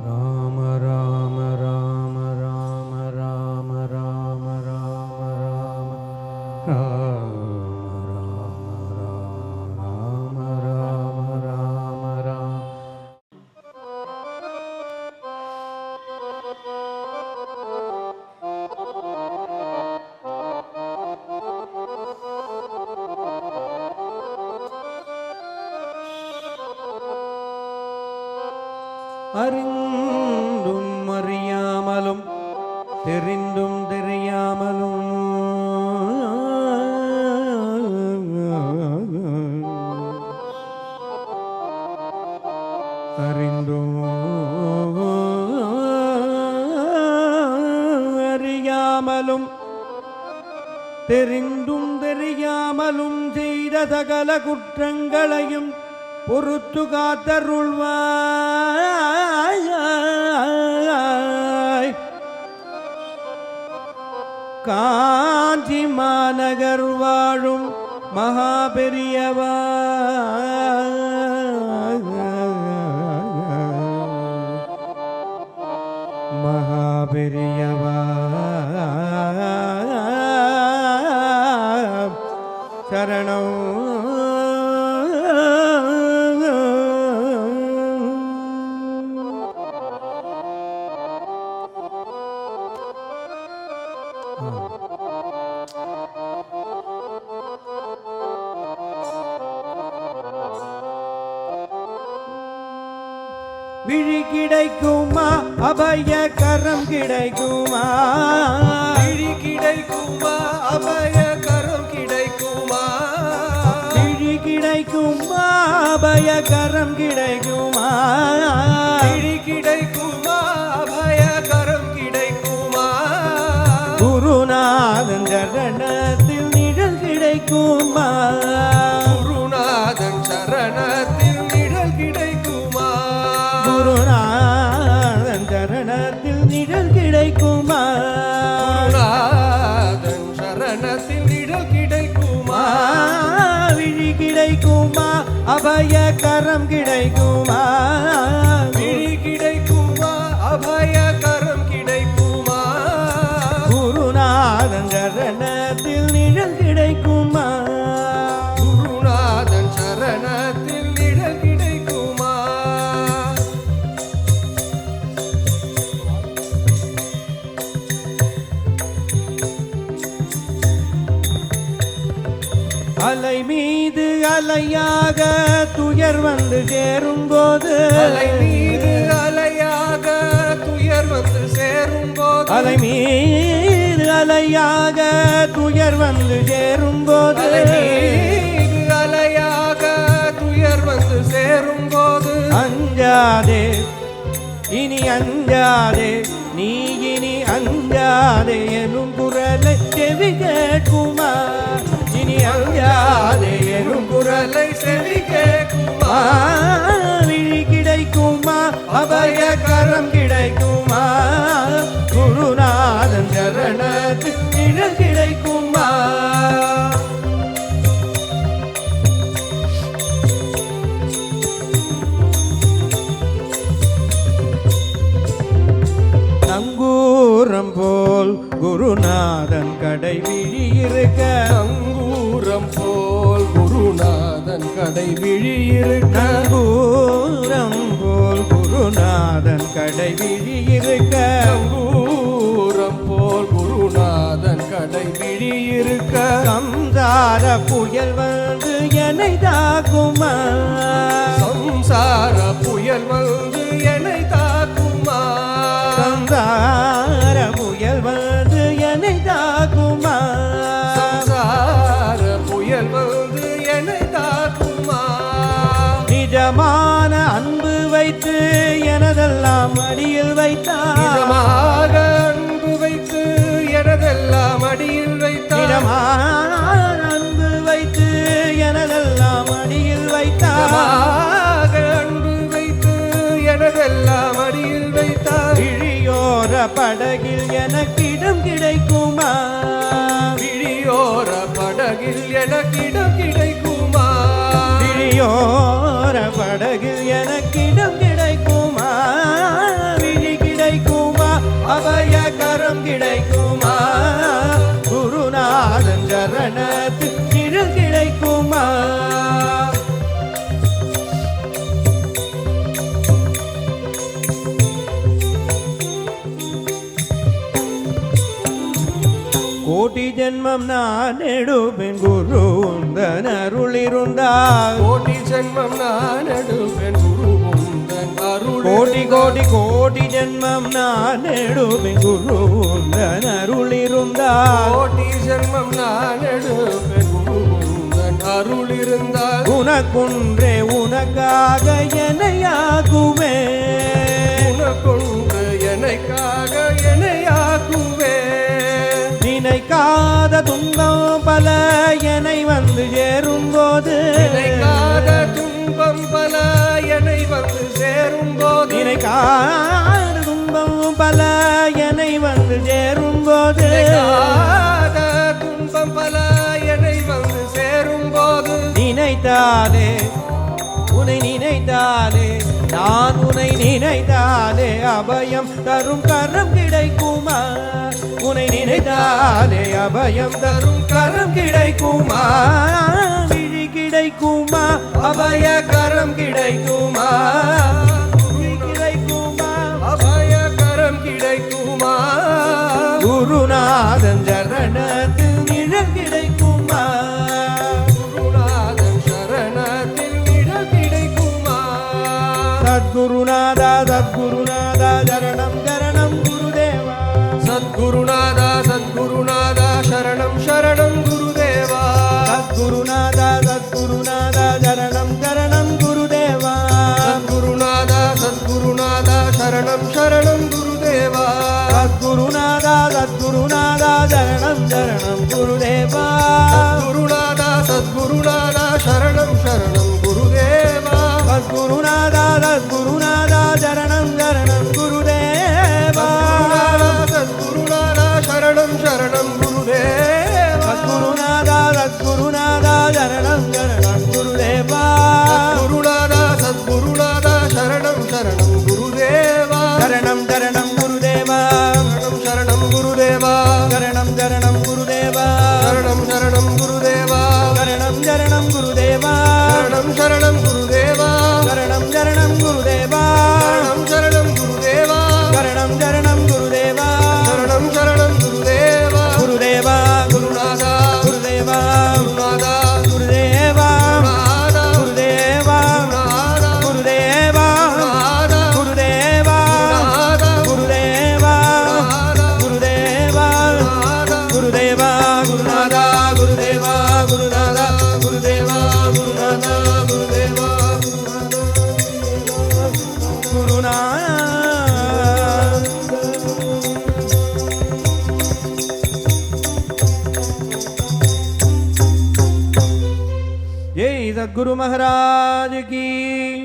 ராம ராம ராம ராம ராம ராம ராம ராம ராம ராம ராம ராம. அறிந்தும் அறியாமலும் தெரிந்தும் தெரியாமலும் அறிந்தும் அறியாமலும் தெரிந்தும் தெரியாமலும் செய்த சகல குற்றங்களையும் பொறுத்து காத்தருள்வாய். காஞ்சி மாநகர் வாழும் மகாபெரியவா மகாபெரியவா சரணம். விழி கிடைக்குமா அபய கரம் கிடைக்குமா? விழி கிடைக்குமா அபய கரம் கிடைக்குமா? விழி கிடைக்குமா அபய கரம் கிடைக்குமா? விழி கிடைக்குமா அபய கரம் கிடைக்குமா? குருநாதன் சரணத்தில் நிழல் கிடைக்குமா? குருநாதன் சரணத்தில் நிழல் கிடைக்குமா? குருநாதன் சரணத்தில் நிழல் கிடைக்குமா? குருநாதன் சரணத்தில் நிழல் கிடைக்குமா? விழி கிடைக்குமா அபய கரம் கிடைக்குமா? விழி கிடைக்குமா அபய கரம் கிடைக்குமா? குருநாதன் சரணத்தில் நிழல் கிடைக்குமா? குருநாதன் சரணத்தில் நிழல் கிடைக்குமா? அலை மீது அலையாக துயர் வந்து சேரும்போது, அலை மீது அலையாக துயர் வந்து சேரும்போது, அலை மீது அலையாக துயர் வந்து சேரும்போது, அலை மீது அலையாக துயர் வந்து சேரும்போது, அஞ்சாதே இனி அஞ்சாதே நீ இனி அஞ்சாதே எனும் குரலை செவி கேட்குமா? இனி அஞ்சாதே எனும் குரலை செவி கேட்குமா? விழி கிடைக்குமா அபய கரம் கிடைக்குமா? குருநாதன் சரணத்தில் நிழல் கிடைக்குமா? நங்கூரம் போல் குருநாதன் கடை விழி இருக்க, நங்கூரம் போல் குருநாதன் கடை விழி இருக்க, நங்கூரம் போல் குருநாதன் கடை விழி இருக்க, நங்கூரம் போல் குருநாதன் கடை விழி இருக்க, சம்சார புயல் வந்து என்னை தாக்குமா? சம்சார புயல் வந்து என்னை தாக்குமா? சம்சார புயல் வந்து என்னை தாக்குமா? சம்சார புயல் வந்து என்னை தாக்குமா? நிஜமான அன்பு வைத்து எனதெல்லாம் அடியில் வைத்தார். நிஜமாக அன்பு வைத்து எனதெல்லாம் அடியில் வைத்தார். நிஜமான அன்பு வைத்து எனதெல்லாம் அடியில் வைத்தார். நிஜமாக அன்பு வைத்து எனதெல்லாம் அடியில் வைத்தார். விழியோர படகில் எனக்கிடம் கிடைக்குமா? விழியோர படகில் எனக்கிடம் கிடைக்குமா? விழியோர படகில் எனக்கிடம் கிடைக்குமா? கிடைக்குமா குருநாதன் சரணத்தில் நிழல் கிடைக்குமா கோட்டி ஜென்மம் நான் எடுப்பேன் குரு உந்தன் அருள் இருந்தால் கோடி ஜென்மம் நான் எடுப்பேன் குரு உந்தன் அருள் கோடி கோடி கோடி ஜென்மம் நான் எடுப்பேன் குரு உந்தன் அருள் இருந்தால் கோடி ஜென்மம் நான் எடுப்பேன் குரு உந்தன் அருள் இருந்தால் உனக்குன்றே உனக்காக என்னையாக்குமே உனக்கொன்று எனக்காக என்னையாக்குவே நினைக்காத துன்பம் பல என்னை வந்து சேரும்போது நினைக்காத துன்பம் பல என்னை வந்து சேரும் போது நினைக்காத துன்பம் பல என்னை வந்து சேரும்போது நினைக்காத துன்பம் பல என்னை வந்து சேரும் போது நினைத்தாலே உன்னை நினைத்தாலே நான் உன்னை நினைத்தாலே அபயம் தரும் கரம் கிடைக்குமா உன்னை நினைத்தாலே அபயம் தரும் கரம் கிடைக்குமா விழி கிடைக்குமா அபய கரம் கிடைக்குமா விழி கிடைக்குமா அபய கரம் கிடைக்குமா குருநாதன் சரணத்தில் நிழல் கிடைக்குமா குருநாதன் சரணத்தில் நிழல் கிடைக்குமா சத்குருநாதா சத்குருநாதா சரணம் சரணம் குருதேவா சத்குருநாதா சத்குருநாதா சரணம் சரணம் குருதேவா சத்குருநாதா சத்குருநாதா சரணம் சரணம் குருதேவா சத்குருநாதா சத்குருநாதா சரணம் சரணம் குருதேவா சத்குருநாதா சத்குருநாதா சரணம் சரணம் குருதேவா குருநாதா சத்குருநாதா சரணம் சரணம் குருதேவா சத்குருநாதா சத்குருநாதா சரணம் சரணம் குருதேவா சத்குருநாதா சரணம் சரணம் குருதேவா சத்குருநாதா சத்குருநாதா சரணம் சரணம் குருதேவா குருநாதா சத்குருநாதா சரணம் சரணம் குருதேவா சரணம் சரணம் குருதேவா சரணம் சரணம் குருதேவா சரணம் சரணம் குருதேவா சரணம் சரணம் குருதேவா சரணம் சரணம் குருதேவா சரணம் சரணம் குருதேவா சரணம் சரணம் குருதேவா சரணம் சரணம் குருதேவா சரணம் சரணம் குருதேவா சரணம் சரணம் குருதேவா குருதேவா குருநாதா குருதேவா குருநாதா குருதேவா குருநாதா குருதேவா குருநாதா குருதேவா குருநாதா குருதேவா குருநாதா குருதேவா குருதேவா குருதேவா குருநாதா குருதேவா குருநாதா குருதேவா குருநாதா குருதேவா जय सद्गुरु महाराज की